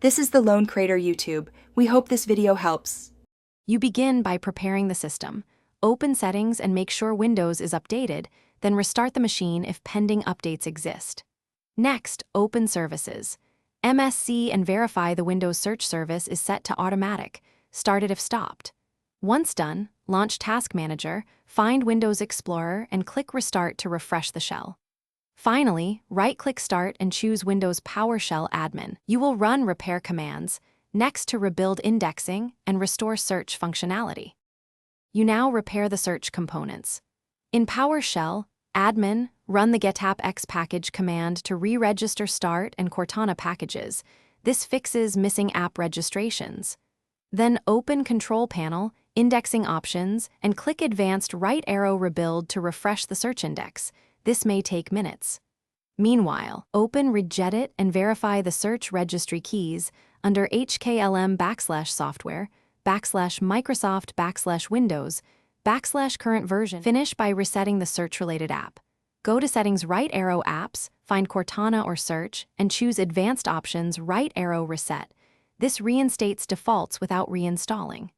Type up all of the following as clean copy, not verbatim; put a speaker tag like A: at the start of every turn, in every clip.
A: This is the Lone Crater YouTube. We hope this video helps.
B: You begin by preparing the system. Open Settings and make sure Windows is updated, then restart the machine if pending updates exist. Next, open Services. MSC and verify the Windows search service is set to automatic. Start it if stopped. Once done, launch Task Manager, find Windows Explorer, and click Restart to refresh the shell. Finally, right-click Start and choose Windows PowerShell Admin. You will run repair commands, next to rebuild indexing and restore search functionality. You now repair the search components. In PowerShell, Admin, run the getappx package command to re-register Start and Cortana packages. This fixes missing app registrations. Then open Control Panel, Indexing Options, and click Advanced Right Arrow Rebuild to refresh the search index. This may take minutes. Meanwhile, open Regedit and verify the search registry keys under HKLM/software/Microsoft/Windows/current version. Finish by resetting the search-related app. Go to Settings Right Arrow Apps, find Cortana or Search, and choose Advanced Options Right Arrow Reset. This reinstates defaults without reinstalling.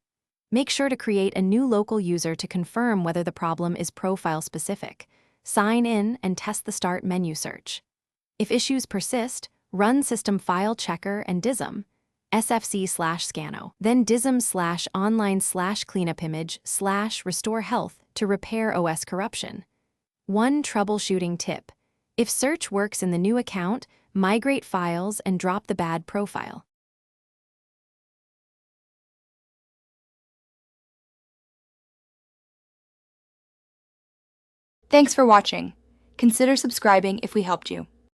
B: Make sure to create a new local user to confirm whether the problem is profile-specific. Sign in and test the Start menu search. If issues persist, run System File Checker and DISM, sfc/scano, then dism/online/cleanupimage/restore health to repair OS corruption. One troubleshooting tip: if search works in the new account, migrate files and drop the bad profile.
A: Thanks for watching. Consider subscribing if we helped you.